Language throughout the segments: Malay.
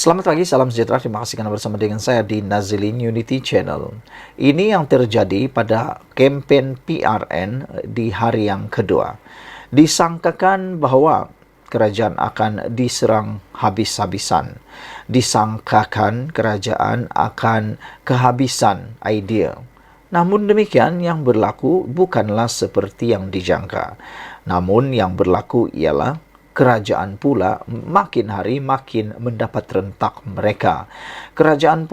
Selamat pagi, salam sejahtera. Terima kasih karena bersama dengan saya di Nazilin Unity Channel. Ini yang terjadi pada kempen PRN di hari yang kedua. Disangkakan bahwa kerajaan akan diserang habis-habisan. Disangkakan kerajaan akan kehabisan idea. Namun demikian, yang berlaku bukanlah seperti yang dijangka. Namun yang berlaku ialah kerajaan pula makin hari makin mendapat rentak mereka. Kerajaan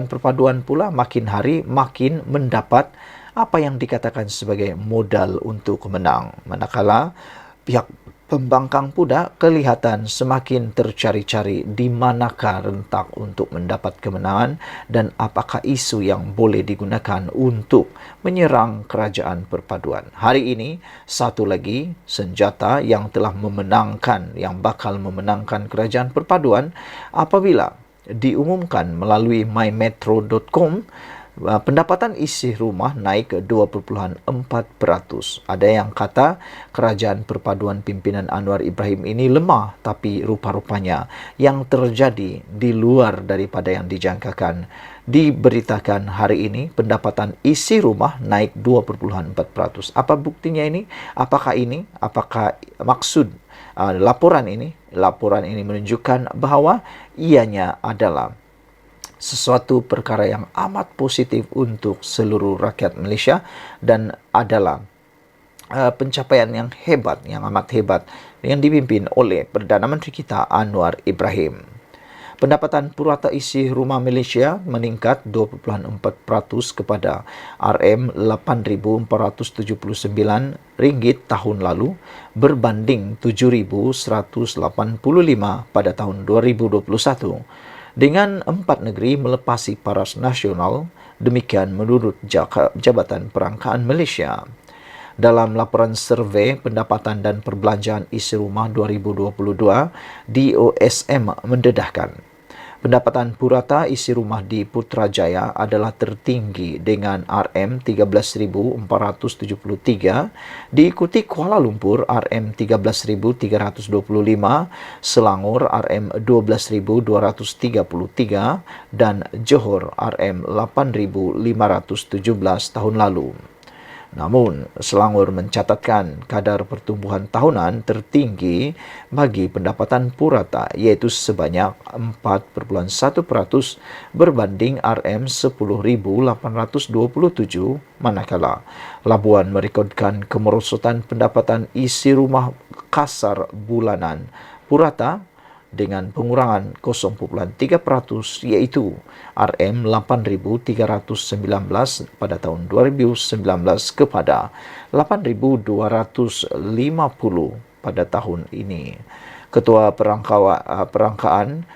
perpaduan pula makin hari makin mendapat apa yang dikatakan sebagai modal untuk menang. Manakala pihak pembangkang pula kelihatan semakin tercari-cari di manakah rentak untuk mendapat kemenangan dan apakah isu yang boleh digunakan untuk menyerang kerajaan perpaduan. Hari ini, satu lagi senjata yang telah memenangkan, yang bakal memenangkan kerajaan perpaduan apabila diumumkan melalui mymetro.com pendapatan isi rumah naik ke 2,4%. Ada yang kata kerajaan perpaduan pimpinan Anwar Ibrahim ini lemah, tapi rupa-rupanya yang terjadi di luar daripada yang dijangkakan. Diberitakan hari ini pendapatan isi rumah naik 2,4%. Apa buktinya ini? Apakah maksud laporan ini? Laporan ini menunjukkan bahwa ianya adalah sesuatu perkara yang amat positif untuk seluruh rakyat Malaysia dan adalah pencapaian yang hebat, yang amat hebat yang dipimpin oleh Perdana Menteri kita Anwar Ibrahim. Pendapatan purata isi rumah Malaysia meningkat 2,4% kepada RM8,479 tahun lalu berbanding 7,185 pada tahun 2021. Dengan 4 negeri melepasi paras nasional, demikian menurut Jabatan Perangkaan Malaysia. Dalam laporan survei pendapatan dan perbelanjaan isi rumah 2022, DOSM mendedahkan pendapatan purata isi rumah di Putrajaya adalah tertinggi dengan RM13,473, diikuti Kuala Lumpur RM13,325, Selangor RM12,233 dan Johor RM8,517 tahun lalu. Namun, Selangor mencatatkan kadar pertumbuhan tahunan tertinggi bagi pendapatan purata, iaitu sebanyak 4,1% berbanding RM10,827, manakala Labuan merekodkan kemerosotan pendapatan isi rumah kasar bulanan purata dengan pengurangan 0,3%, iaitu RM8,319 pada tahun 2019 kepada 8,250 pada tahun ini. Ketua Perangkaan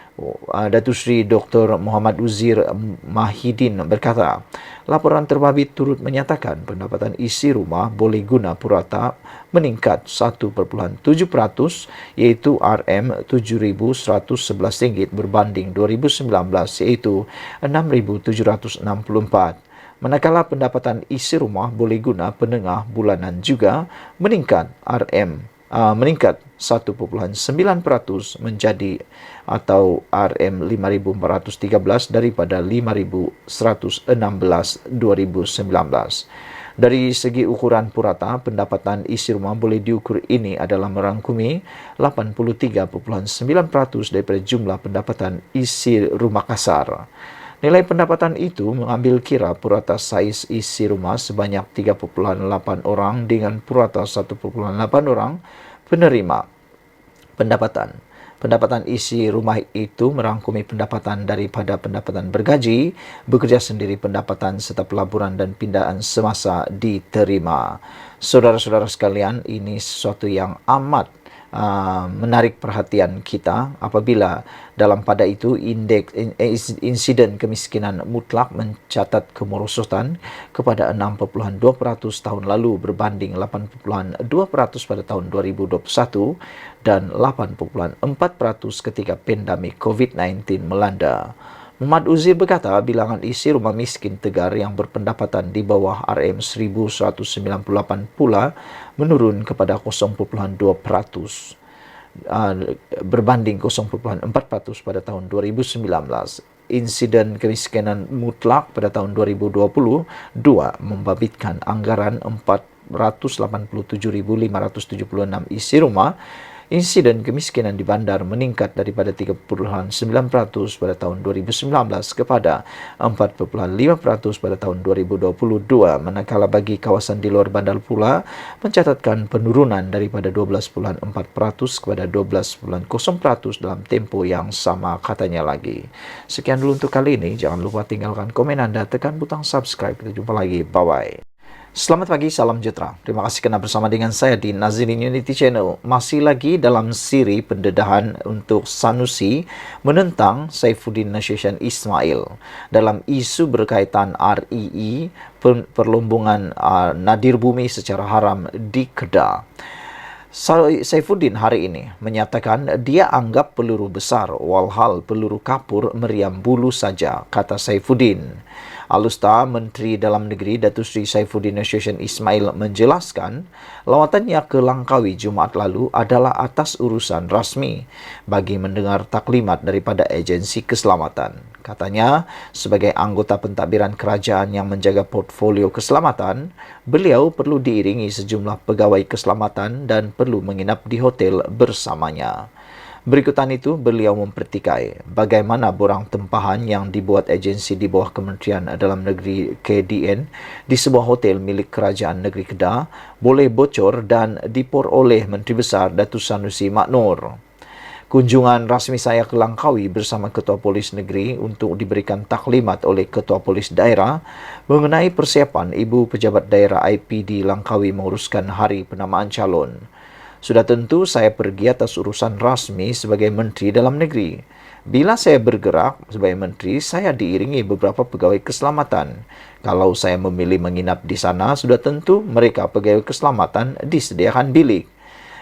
Datuk Seri Dr. Muhammad Uzir Mahidin berkata, laporan terbabit turut menyatakan pendapatan isi rumah boleh guna purata meningkat 1,7%, iaitu RM7,111 berbanding 2019, iaitu RM6,764. Manakala pendapatan isi rumah boleh guna penengah bulanan juga meningkat 1,9% menjadi atau RM5,413 daripada RM5,116 2019. Dari segi ukuran purata, pendapatan isi rumah boleh diukur ini adalah merangkumi 83,9% daripada jumlah pendapatan isi rumah kasar. Nilai pendapatan itu mengambil kira purata saiz isi rumah sebanyak 3,8 orang dengan purata 1,8 orang penerima pendapatan. Pendapatan isi rumah itu merangkumi pendapatan daripada pendapatan bergaji, bekerja sendiri pendapatan serta pelaburan dan pindahan semasa diterima. Saudara-saudara sekalian, ini sesuatu yang amat menarik perhatian kita apabila dalam pada itu insiden kemiskinan mutlak mencatat kemerosotan kepada 6,2% tahun lalu berbanding 8,2% pada tahun 2021 dan 8,4% ketika pandemik COVID-19 melanda. Muhammad Uzir berkata bilangan isi rumah miskin Tegar yang berpendapatan di bawah RM1,198 pula menurun kepada 0,2%. berbanding 0,4% pada tahun 2019. Insiden kemiskinan mutlak pada tahun 2022 membabitkan anggaran 487.576 isi rumah. Insiden kemiskinan di bandar meningkat daripada 3,9% pada tahun 2019 kepada 4,5% pada tahun 2022, manakala bagi kawasan di luar bandar pula mencatatkan penurunan daripada 12,4% kepada 12,0% dalam tempoh yang sama, katanya lagi. Sekian dulu untuk kali ini. Jangan lupa tinggalkan komen Anda, tekan butang subscribe. Kita jumpa lagi. Bye-bye. Selamat pagi, salam sejahtera. Terima kasih kerana bersama dengan saya di Nazilin Unity Channel. Masih lagi dalam siri pendedahan untuk Sanusi menentang Saifuddin Nasution Ismail dalam isu berkaitan REE, perlumbungan nadir bumi secara haram di Kedah. Saifuddin hari ini menyatakan dia anggap peluru besar walhal peluru kapur meriam bulu saja, kata Saifuddin. Alusta Menteri Dalam Negeri Datuk Seri Saifuddin Nasution Ismail menjelaskan lawatannya ke Langkawi Jumaat lalu adalah atas urusan rasmi bagi mendengar taklimat daripada agensi keselamatan. Katanya, sebagai anggota pentadbiran kerajaan yang menjaga portfolio keselamatan, beliau perlu diiringi sejumlah pegawai keselamatan dan perlu menginap di hotel bersamanya. Berikutan itu, beliau mempertikai bagaimana borang tempahan yang dibuat agensi di bawah Kementerian Dalam Negeri KDN di sebuah hotel milik Kerajaan Negeri Kedah boleh bocor dan diperoleh Menteri Besar Datuk Sanusi Maknor. Kunjungan rasmi saya ke Langkawi bersama Ketua Polis Negeri untuk diberikan taklimat oleh Ketua Polis Daerah mengenai persiapan Ibu Pejabat Daerah IPD Langkawi menguruskan hari penamaan calon. Sudah tentu saya pergi atas urusan rasmi sebagai Menteri Dalam Negeri. Bila saya bergerak sebagai Menteri, saya diiringi beberapa pegawai keselamatan. Kalau saya memilih menginap di sana, sudah tentu mereka pegawai keselamatan disediakan bilik.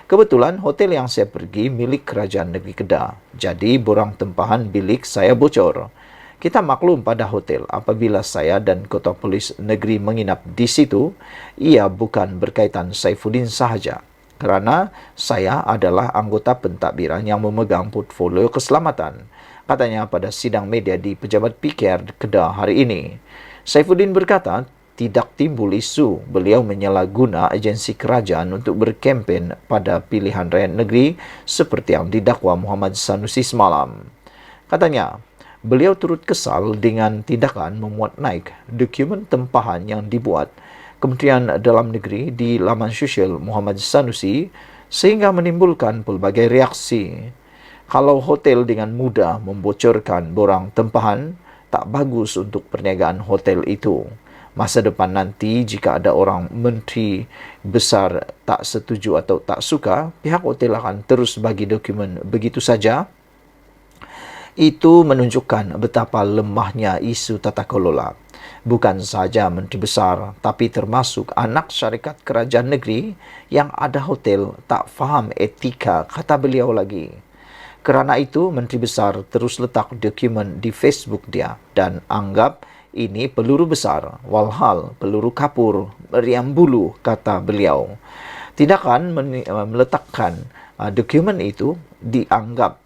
Kebetulan hotel yang saya pergi milik Kerajaan Negeri Kedah. Jadi borang tempahan bilik saya bocor. Kita maklum pada hotel apabila saya dan Ketua Polis Negeri menginap di situ, ia bukan berkaitan Saifuddin sahaja. Kerana saya adalah anggota pentadbiran yang memegang portfolio keselamatan, katanya pada sidang media di Pejabat PKR Kedah hari ini. Saifuddin berkata, tidak timbul isu beliau menyalahguna agensi kerajaan untuk berkempen pada pilihan rakyat negeri seperti yang didakwa Muhammad Sanusi semalam. Katanya, beliau turut kesal dengan tindakan memuat naik dokumen tempahan yang dibuat Kementerian Dalam Negeri di laman sosial Muhammad Sanusi sehingga menimbulkan pelbagai reaksi. Kalau hotel dengan mudah membocorkan borang tempahan, tak bagus untuk perniagaan hotel itu. Masa depan nanti jika ada orang menteri besar tak setuju atau tak suka, pihak hotel akan terus bagi dokumen begitu saja. Itu menunjukkan betapa lemahnya isu tata kelola. Bukan saja Menteri Besar, tapi termasuk anak syarikat kerajaan negeri yang ada hotel tak faham etika, kata beliau lagi. Kerana itu, Menteri Besar terus letak dokumen di Facebook dia dan anggap ini peluru besar, walhal peluru kapur, meriam bulu, kata beliau. Tindakan meletakkan dokumen itu dianggap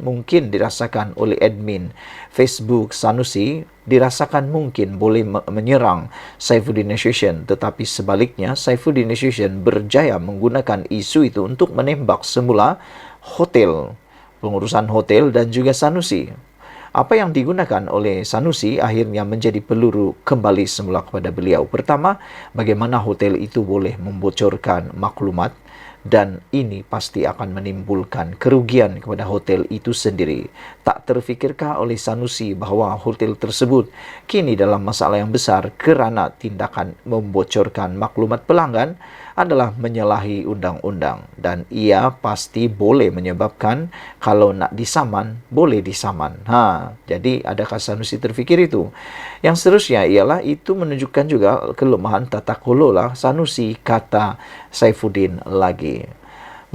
mungkin dirasakan oleh admin Facebook Sanusi, dirasakan mungkin boleh menyerang Saifuddin Nasution, tetapi sebaliknya Saifuddin Nasution berjaya menggunakan isu itu untuk menembak semula hotel, pengurusan hotel dan juga Sanusi. Apa yang digunakan oleh Sanusi akhirnya menjadi peluru kembali semula kepada beliau. Pertama, bagaimana hotel itu boleh membocorkan maklumat, dan ini pasti akan menimbulkan kerugian kepada hotel itu sendiri. Tak terfikirkah oleh Sanusi bahawa hotel tersebut kini dalam masalah yang besar kerana tindakan membocorkan maklumat pelanggan adalah menyalahi undang-undang, dan ia pasti boleh menyebabkan kalau nak disaman, boleh disaman. Jadi adakah Sanusi terfikir itu? Yang seterusnya ialah itu menunjukkan juga kelemahan tata kelola Sanusi, kata Saifuddin lagi.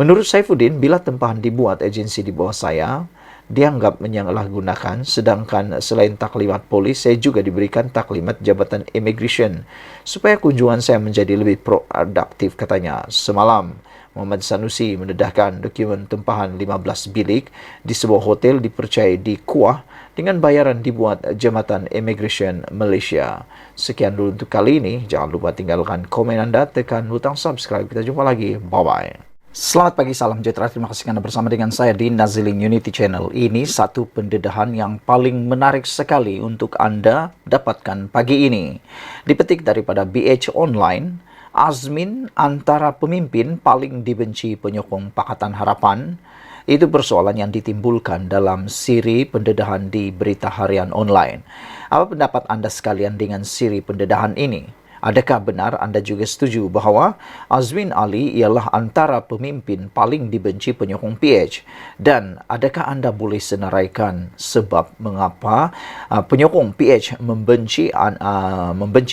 Menurut Saifuddin, bila tempahan dibuat agensi di bawah saya, dianggap menyalahgunakan, sedangkan selain taklimat polis, saya juga diberikan taklimat Jabatan Immigration supaya kunjungan saya menjadi lebih produktif, katanya. Semalam, Muhammad Sanusi mendedahkan dokumen tempahan 15 bilik di sebuah hotel dipercayai di Kuah dengan bayaran dibuat Jabatan Immigration Malaysia. Sekian dulu untuk kali ini. Jangan lupa tinggalkan komen anda, tekan butang subscribe. Kita jumpa lagi. Bye-bye. Selamat pagi, salam sejahtera. Terima kasih Anda bersama dengan saya di Nazilin Unity Channel. Ini satu pendedahan yang paling menarik sekali untuk Anda dapatkan pagi ini. Dipetik daripada BH Online, Azmin antara pemimpin paling dibenci penyokong Pakatan Harapan. Itu persoalan yang ditimbulkan dalam siri pendedahan di Berita Harian Online. Apa pendapat Anda sekalian dengan siri pendedahan ini? Adakah benar anda juga setuju bahawa Azmin Ali ialah antara pemimpin paling dibenci penyokong PH? Dan adakah anda boleh senaraikan sebab mengapa penyokong PH membenci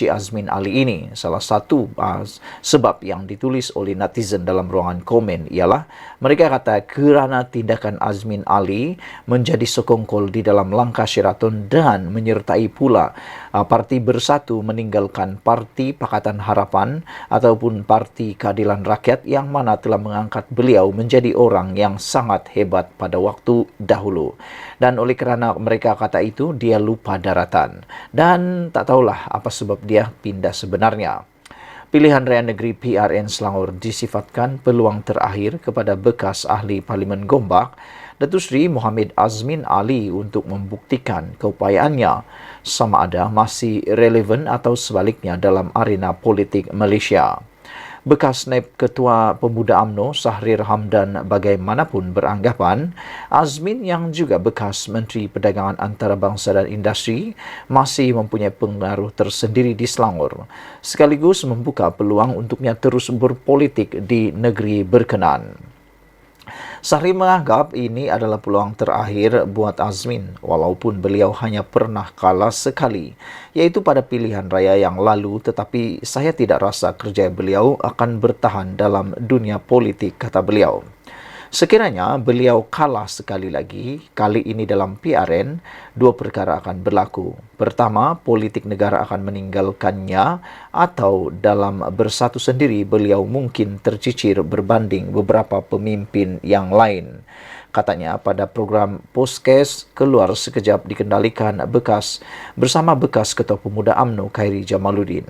Azmin Ali ini? Salah satu sebab yang ditulis oleh netizen dalam ruangan komen ialah mereka kata kerana tindakan Azmin Ali menjadi sekongkol di dalam langkah Sheraton dan menyertai pula Parti Bersatu meninggalkan Parti Pakatan Harapan ataupun Parti Keadilan Rakyat yang mana telah mengangkat beliau menjadi orang yang sangat hebat pada waktu dahulu. Dan oleh kerana mereka kata itu, dia lupa daratan. Dan tak tahulah apa sebab dia pindah sebenarnya. Pilihan Raya Negeri PRN Selangor disifatkan peluang terakhir kepada bekas ahli Parlimen Gombak, Datuk Seri Mohamed Azmin Ali untuk membuktikan keupayaannya sama ada masih relevan atau sebaliknya dalam arena politik Malaysia. Bekas Naib Ketua Pemuda UMNO Sahrir Hamdan bagaimanapun beranggapan, Azmin yang juga bekas Menteri Perdagangan Antarabangsa dan Industri masih mempunyai pengaruh tersendiri di Selangor, sekaligus membuka peluang untuknya terus berpolitik di negeri berkenan. Sahri menganggap ini adalah peluang terakhir buat Azmin walaupun beliau hanya pernah kalah sekali, iaitu pada pilihan raya yang lalu, tetapi saya tidak rasa kerja beliau akan bertahan dalam dunia politik, kata beliau. Sekiranya beliau kalah sekali lagi, kali ini dalam PRN, dua perkara akan berlaku. Pertama, politik negara akan meninggalkannya atau dalam bersatu sendiri beliau mungkin tercicir berbanding beberapa pemimpin yang lain. Katanya pada program Podcast Keluar Sekejap dikendalikan bersama bekas Ketua Pemuda UMNO Khairi Jamaluddin.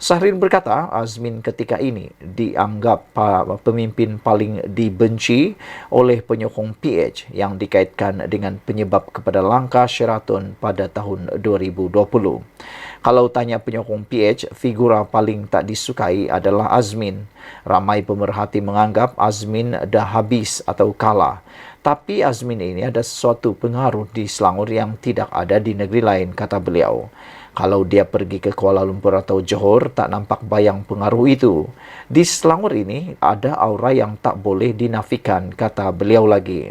Sahrin berkata Azmin ketika ini dianggap pemimpin paling dibenci oleh penyokong PH yang dikaitkan dengan penyebab kepada langkah Sheraton pada tahun 2020. Kalau tanya penyokong PH, figura paling tak disukai adalah Azmin. Ramai pemerhati menganggap Azmin dah habis atau kalah. Tapi Azmin ini ada sesuatu pengaruh di Selangor yang tidak ada di negeri lain, kata beliau. Kalau dia pergi ke Kuala Lumpur atau Johor, tak nampak bayang pengaruh itu. Di Selangor ini ada aura yang tak boleh dinafikan, kata beliau lagi.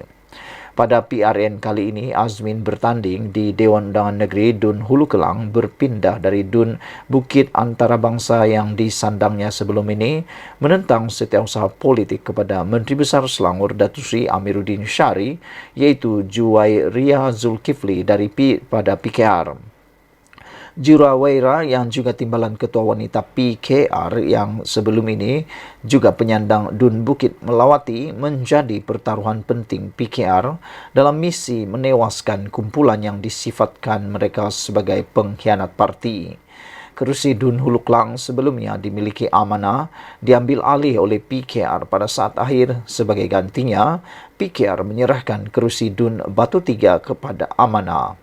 Pada PRN kali ini, Azmin bertanding di Dewan Undangan Negeri Dun Hulu Kelang berpindah dari Dun Bukit Antarabangsa yang disandangnya sebelum ini menentang setiausaha politik kepada Menteri Besar Selangor Datuk Seri Amiruddin Syari, iaitu Juwairia Zulkifli pada PKR. Juruwaira yang juga timbalan Ketua Wanita PKR yang sebelum ini juga penyandang Dun Bukit Melawati menjadi pertaruhan penting PKR dalam misi menewaskan kumpulan yang disifatkan mereka sebagai pengkhianat parti. Kerusi Dun Hulu Kelang sebelumnya dimiliki Amanah diambil alih oleh PKR pada saat akhir. Sebagai gantinya, PKR menyerahkan kerusi Dun Batu Tiga kepada Amanah.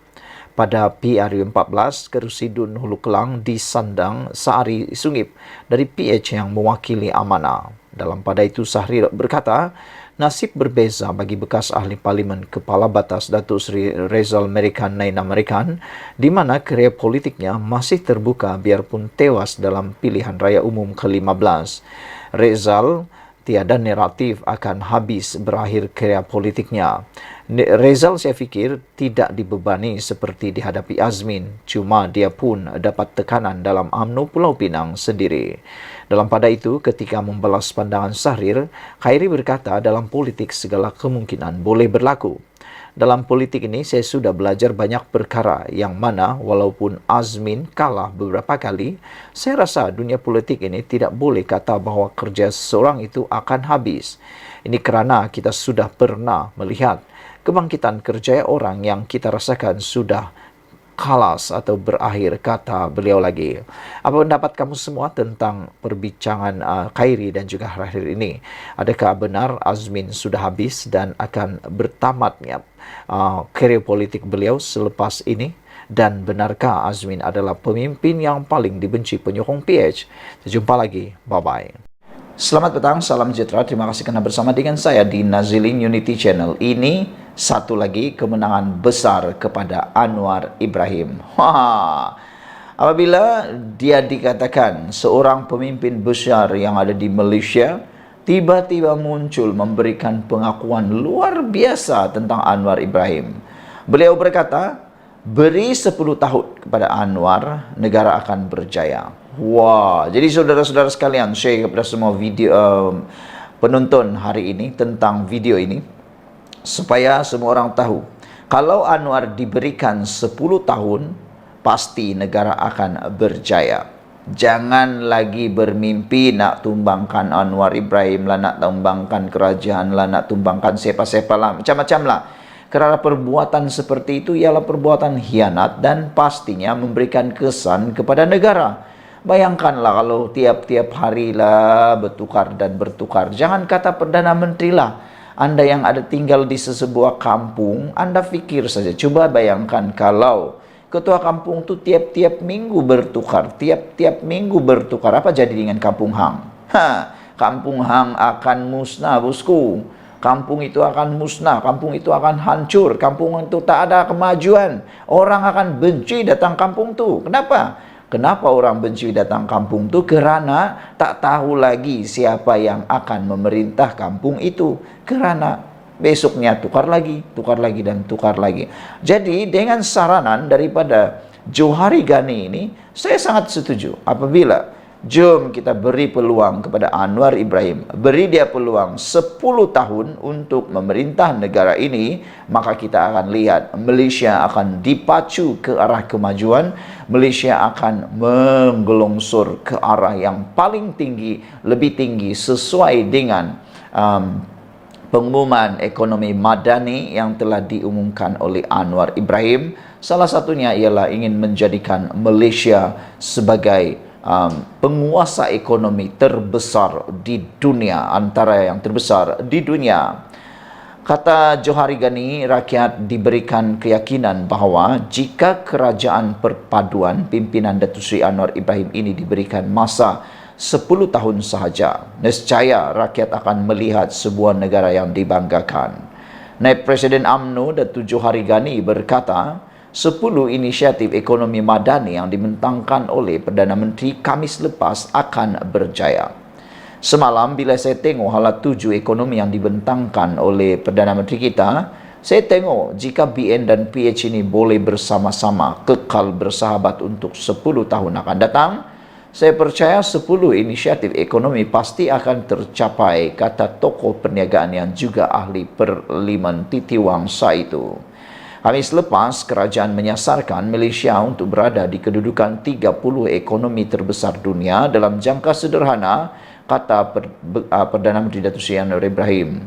Pada PRU 14, kerusi Dun Hulu Kelang disandang Saari Sungip dari PH yang mewakili Amanah. Dalam pada itu, Sahrir berkata, nasib berbeza bagi bekas ahli Parlimen Kepala Batas Datuk Seri Rezal Merican Naina Merican, di mana kerjaya politiknya masih terbuka biarpun tewas dalam pilihan raya umum ke-15. Rezal tiada naratif akan habis berakhir kerjaya politiknya. Rezal saya fikir tidak dibebani seperti dihadapi Azmin, cuma dia pun dapat tekanan dalam UMNO Pulau Pinang sendiri. Dalam pada itu, ketika membalas pandangan Sahrir, Khairi berkata dalam politik segala kemungkinan boleh berlaku. Dalam politik ini saya sudah belajar banyak perkara yang mana walaupun Azmin kalah beberapa kali, saya rasa dunia politik ini tidak boleh kata bahawa kerja seseorang itu akan habis. Ini kerana kita sudah pernah melihat kebangkitan kerjaya orang yang kita rasakan sudah kalas atau berakhir, kata beliau lagi. Apa pendapat kamu semua tentang perbincangan Khairi dan juga Rahir ini? Adakah benar Azmin sudah habis dan akan bertamatnya karier politik beliau selepas ini? Dan benarkah Azmin adalah pemimpin yang paling dibenci penyokong PH? Jumpa lagi. Bye-bye. Selamat petang, salam sejahtera. Terima kasih kerana bersama dengan saya di Nazilin Unity Channel. Ini satu lagi kemenangan besar kepada Anwar Ibrahim. Apabila dia dikatakan seorang pemimpin besar yang ada di Malaysia tiba-tiba muncul memberikan pengakuan luar biasa tentang Anwar Ibrahim. Beliau berkata, beri 10 tahun kepada Anwar, negara akan berjaya. Wah, jadi saudara-saudara sekalian, share kepada semua video penonton hari ini tentang video ini supaya semua orang tahu kalau Anwar diberikan 10 tahun pasti negara akan berjaya. Jangan lagi bermimpi nak tumbangkan Anwar Ibrahim lah, nak tumbangkan kerajaan lah, nak tumbangkan siapa-siapa lah, macam-macam lah. Kerana perbuatan seperti itu ialah perbuatan khianat dan pastinya memberikan kesan kepada negara. Bayangkanlah kalau tiap-tiap hari lah bertukar dan bertukar. Jangan kata Perdana Menteri lah. Anda yang ada tinggal di sesebuah kampung, Anda fikir saja. Cuba bayangkan kalau ketua kampung tu tiap-tiap minggu bertukar. Tiap-tiap minggu bertukar. Apa jadi dengan kampung hang? Kampung hang akan musnah, bosku. Kampung itu akan musnah. Kampung itu akan hancur. Kampung itu tak ada kemajuan. Orang akan benci datang kampung tu. Kenapa? Kenapa orang benci datang kampung itu? Kerana tak tahu lagi siapa yang akan memerintah kampung itu. Kerana besoknya tukar lagi dan tukar lagi. Jadi dengan saranan daripada Johari Ghani ini, saya sangat setuju apabila jom kita beri peluang kepada Anwar Ibrahim. Beri dia peluang 10 tahun untuk memerintah negara ini. Maka kita akan lihat Malaysia akan dipacu ke arah kemajuan. Malaysia akan menggelongsor ke arah yang paling tinggi, lebih tinggi sesuai dengan pengumuman ekonomi madani yang telah diumumkan oleh Anwar Ibrahim. Salah satunya ialah ingin menjadikan Malaysia sebagai penguasa ekonomi terbesar di dunia, antara yang terbesar di dunia. Kata Johari Ghani, rakyat diberikan keyakinan bahawa jika kerajaan perpaduan pimpinan Datuk Seri Anwar Ibrahim ini diberikan masa 10 tahun sahaja, nescaya rakyat akan melihat sebuah negara yang dibanggakan. Naib Presiden UMNO Datuk Johari Ghani berkata, 10 inisiatif ekonomi madani yang dibentangkan oleh Perdana Menteri Khamis lepas akan berjaya. Semalam bila saya tengok hala 7 ekonomi yang dibentangkan oleh Perdana Menteri kita, saya tengok jika BN dan PH ini boleh bersama-sama kekal bersahabat untuk 10 tahun akan datang, saya percaya 10 inisiatif ekonomi pasti akan tercapai, kata tokoh perniagaan yang juga ahli Parlimen Titi Wangsa itu. Khamis lepas, kerajaan menyasarkan Malaysia untuk berada di kedudukan 30 ekonomi terbesar dunia dalam jangka sederhana, kata Perdana Menteri Datuk Seri Anwar Ibrahim.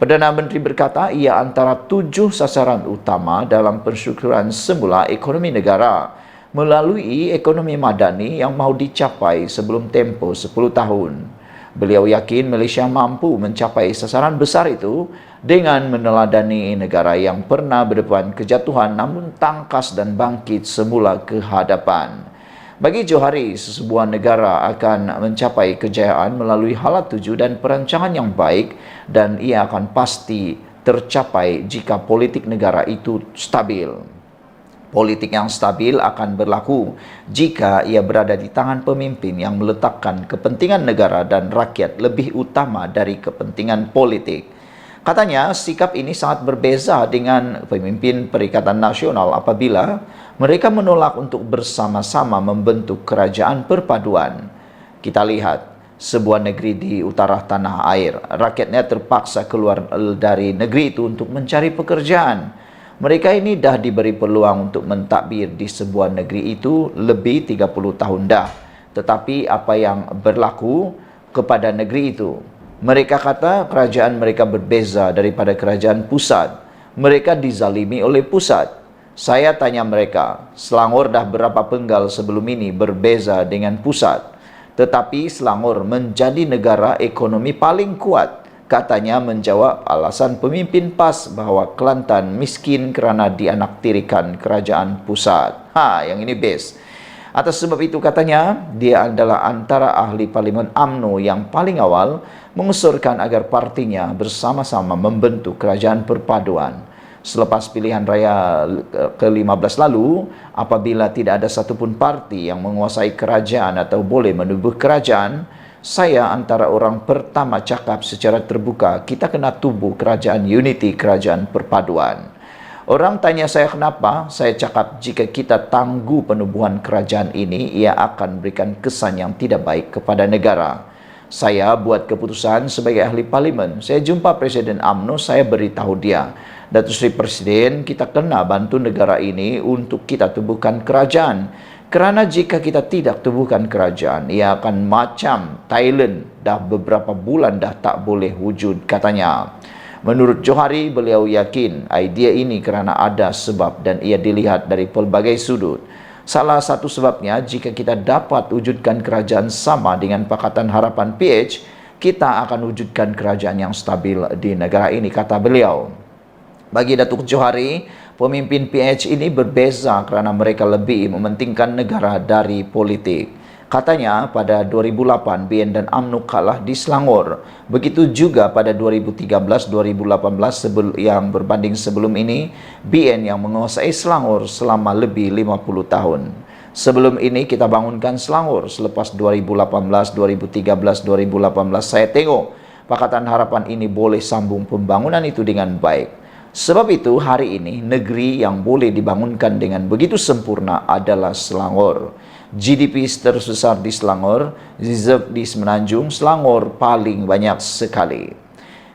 Perdana Menteri berkata ia antara 7 sasaran utama dalam pensyukuran semula ekonomi negara melalui ekonomi madani yang mahu dicapai sebelum tempoh 10 tahun. Beliau yakin Malaysia mampu mencapai sasaran besar itu dengan meneladani negara yang pernah berdepan kejatuhan namun tangkas dan bangkit semula ke hadapan. Bagi Johari, sesebuah negara akan mencapai kejayaan melalui hala 7 dan perancangan yang baik, dan ia akan pasti tercapai jika politik negara itu stabil. Politik yang stabil akan berlaku jika ia berada di tangan pemimpin yang meletakkan kepentingan negara dan rakyat lebih utama dari kepentingan politik. Katanya, sikap ini sangat berbeza dengan pemimpin Perikatan Nasional apabila mereka menolak untuk bersama-sama membentuk kerajaan perpaduan. Kita lihat sebuah negeri di utara tanah air, rakyatnya terpaksa keluar dari negeri itu untuk mencari pekerjaan. Mereka ini dah diberi peluang untuk mentadbir di sebuah negeri itu lebih 30 tahun dah. Tetapi apa yang berlaku kepada negeri itu? Mereka kata kerajaan mereka berbeza daripada kerajaan pusat. Mereka dizalimi oleh pusat. Saya tanya mereka, Selangor dah berapa penggal sebelum ini berbeza dengan pusat? Tetapi Selangor menjadi negara ekonomi paling kuat. Katanya menjawab alasan pemimpin PAS bahawa Kelantan miskin kerana dianaktirikan kerajaan pusat. Yang ini best. Atas sebab itu katanya, dia adalah antara ahli Parlimen UMNO yang paling awal mengusulkan agar partinya bersama-sama membentuk kerajaan perpaduan. Selepas pilihan raya ke-15 lalu, apabila tidak ada satupun parti yang menguasai kerajaan atau boleh menubuh kerajaan, saya antara orang pertama cakap secara terbuka, kita kena tubuh kerajaan unity, kerajaan perpaduan. Orang tanya saya kenapa, saya cakap jika kita tangguh penubuhan kerajaan ini, ia akan berikan kesan yang tidak baik kepada negara. Saya buat keputusan sebagai ahli parlimen. Saya jumpa Presiden UMNO, saya beritahu dia, Datuk Seri Presiden, kita kena bantu negara ini untuk kita tubuhkan kerajaan. Kerana jika kita tidak tubuhkan kerajaan, ia akan macam Thailand, dah beberapa bulan dah tak boleh wujud, katanya. Menurut Johari, beliau yakin idea ini kerana ada sebab dan ia dilihat dari pelbagai sudut. Salah satu sebabnya, jika kita dapat wujudkan kerajaan sama dengan Pakatan Harapan PH, kita akan wujudkan kerajaan yang stabil di negara ini, kata beliau. Bagi Datuk Johari, pemimpin PH ini berbeza kerana mereka lebih mementingkan negara dari politik. Katanya pada 2008 BN dan UMNO kalah di Selangor. Begitu juga pada 2013-2018 yang berbanding sebelum ini, BN yang menguasai Selangor selama lebih 50 tahun. Sebelum ini kita bangunkan Selangor selepas 2018, 2013, 2018 saya tengok Pakatan Harapan ini boleh sambung pembangunan itu dengan baik. Sebab itu hari ini negeri yang boleh dibangunkan dengan begitu sempurna adalah Selangor. GDP terbesar di Selangor, reserve di Semenanjung, Selangor paling banyak sekali.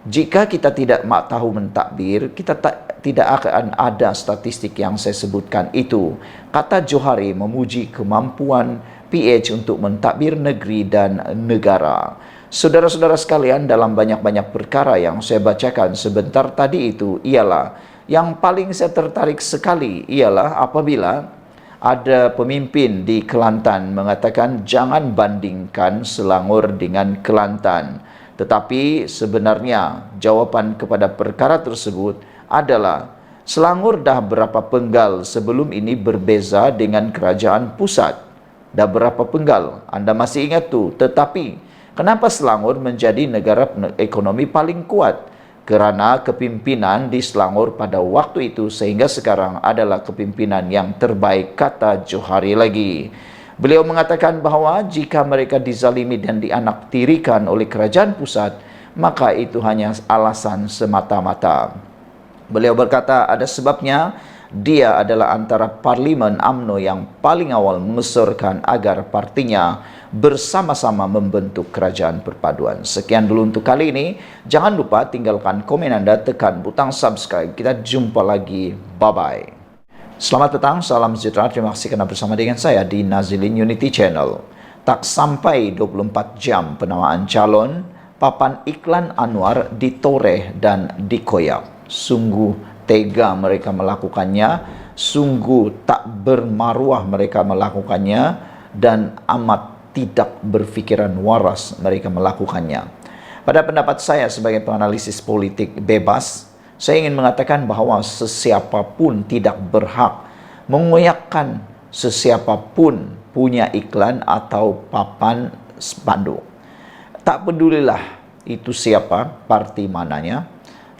Jika kita tidak tahu mentadbir, kita tidak akan ada statistik yang saya sebutkan itu. Kata Johari memuji kemampuan PH untuk mentadbir negeri dan negara. Saudara-saudara sekalian, dalam banyak-banyak perkara yang saya bacakan sebentar tadi itu ialah yang paling saya tertarik sekali ialah apabila ada pemimpin di Kelantan mengatakan jangan bandingkan Selangor dengan Kelantan. Tetapi sebenarnya jawapan kepada perkara tersebut adalah Selangor dah berapa penggal sebelum ini berbeza dengan kerajaan pusat. Dah berapa penggal? Anda masih ingat tu? Tetapi kenapa Selangor menjadi negara ekonomi paling kuat? Kerana kepimpinan di Selangor pada waktu itu sehingga sekarang adalah kepimpinan yang terbaik, kata Johari lagi. Beliau mengatakan bahawa jika mereka dizalimi dan dianaktirikan oleh kerajaan pusat, maka itu hanya alasan semata-mata. Beliau berkata ada sebabnya dia adalah antara Parlimen UMNO yang paling awal mengusulkan agar partinya bersama-sama membentuk kerajaan perpaduan. Sekian dulu untuk kali ini. Jangan lupa tinggalkan komen Anda, tekan butang subscribe. Kita jumpa lagi. Bye-bye. Selamat petang, salam sejahtera. Terima kasih kerana bersama dengan saya di Nazilin Unity Channel. Tak sampai 24 jam penamaan calon, papan iklan Anwar ditoreh dan dikoyak. Sungguh tega mereka melakukannya, sungguh tak bermaruah mereka melakukannya, dan amat tidak berfikiran waras mereka melakukannya. Pada pendapat saya sebagai penganalisis politik bebas, saya ingin mengatakan bahawa sesiapapun tidak berhak mengoyakkan sesiapapun punya iklan atau papan spanduk. Tak pedulilah itu siapa, parti mananya,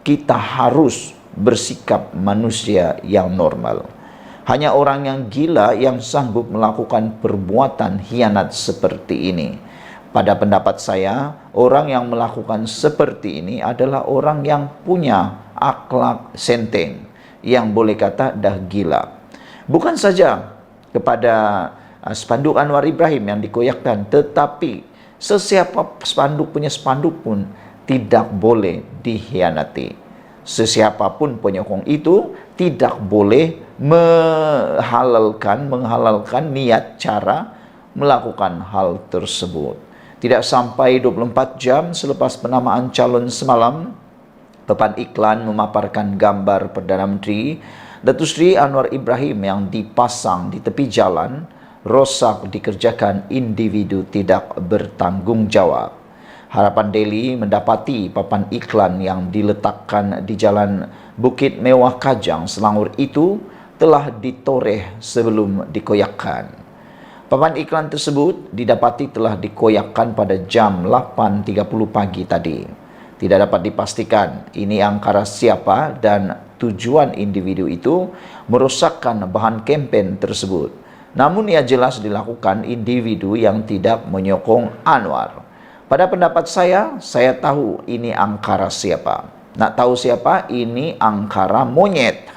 kita harus bersikap manusia yang normal. Hanya orang yang gila yang sanggup melakukan perbuatan hianat seperti ini. Pada pendapat saya, orang yang melakukan seperti ini adalah orang yang punya akhlak senteng, yang boleh kata dah gila. Bukan saja kepada spanduk Anwar Ibrahim yang dikoyakkan, tetapi sesiapa spanduk punya spanduk pun tidak boleh dikhianati. Sesiapapun penyokong itu tidak boleh menghalalkan niat cara melakukan hal tersebut. Tidak sampai 24 jam selepas penamaan calon semalam, papan iklan memaparkan gambar Perdana Menteri Datuk Seri Anwar Ibrahim yang dipasang di tepi jalan rosak dikerjakan individu tidak bertanggung jawab. Harapan Daily mendapati papan iklan yang diletakkan di Jalan Bukit Mewah Kajang, Selangor itu telah ditoreh sebelum dikoyakkan. Papan iklan tersebut didapati telah dikoyakkan pada jam 8.30 pagi tadi. Tidak dapat dipastikan ini angkara siapa dan tujuan individu itu merosakkan bahan kempen tersebut. Namun ia jelas dilakukan individu yang tidak menyokong Anwar. Pada pendapat saya tahu ini angkara siapa. Nak tahu siapa? Ini angkara monyet.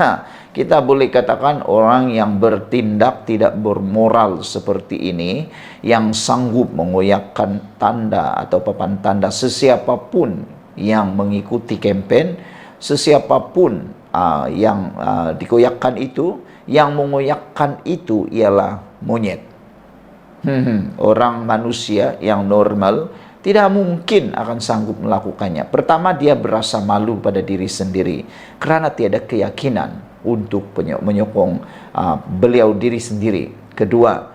Kita boleh katakan orang yang bertindak tidak bermoral seperti ini, yang sanggup mengoyakkan tanda atau papan tanda sesiapapun yang mengikuti kempen, sesiapapun yang dikoyakkan itu, yang mengoyakkan itu ialah monyet. Orang manusia yang normal tidak mungkin akan sanggup melakukannya. Pertama, dia berasa malu pada diri sendiri kerana tiada keyakinan untuk menyokong beliau diri sendiri. Kedua,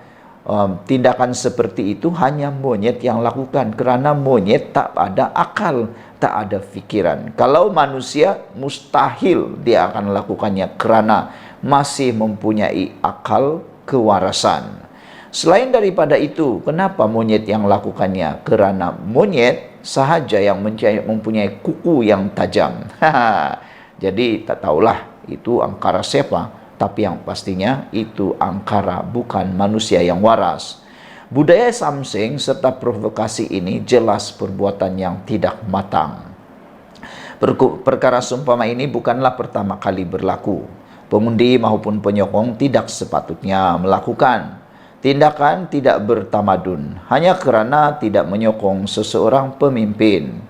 tindakan seperti itu hanya monyet yang lakukan kerana monyet tak ada akal, tak ada fikiran. Kalau manusia, mustahil dia akan melakukannya kerana masih mempunyai akal kewarasan. Selain daripada itu, kenapa monyet yang melakukannya? Kerana monyet sahaja yang mempunyai kuku yang tajam. Jadi tak tahulah itu angkara siapa, tapi yang pastinya itu angkara bukan manusia yang waras. Budaya samsing serta provokasi ini jelas perbuatan yang tidak matang. Perkara seumpama ini bukanlah pertama kali berlaku. Pengundi maupun penyokong tidak sepatutnya melakukan tindakan tidak bertamadun hanya kerana tidak menyokong seseorang pemimpin.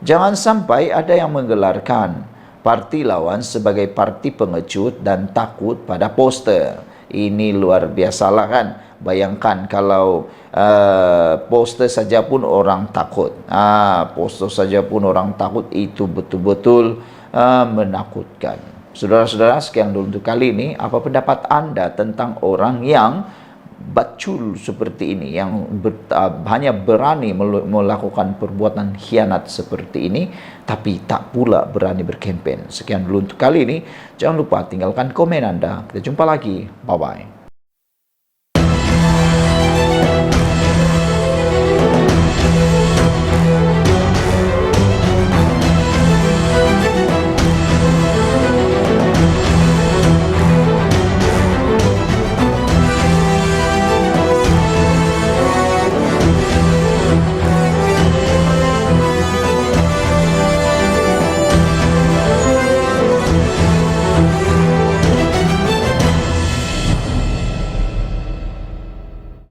Jangan sampai ada yang menggelarkan parti lawan sebagai parti pengecut dan takut pada poster. Ini luar biasalah kan. Bayangkan kalau poster saja pun orang takut. Poster saja pun orang takut, itu betul-betul menakutkan. Saudara-saudara, sekian dulu untuk kali ini. Apa pendapat anda tentang orang yang bacul seperti ini, yang hanya berani melakukan perbuatan khianat seperti ini, tapi tak pula berani berkempen? Sekian dulu untuk kali ini. Jangan lupa tinggalkan komen anda. Kita jumpa lagi. Bye-bye.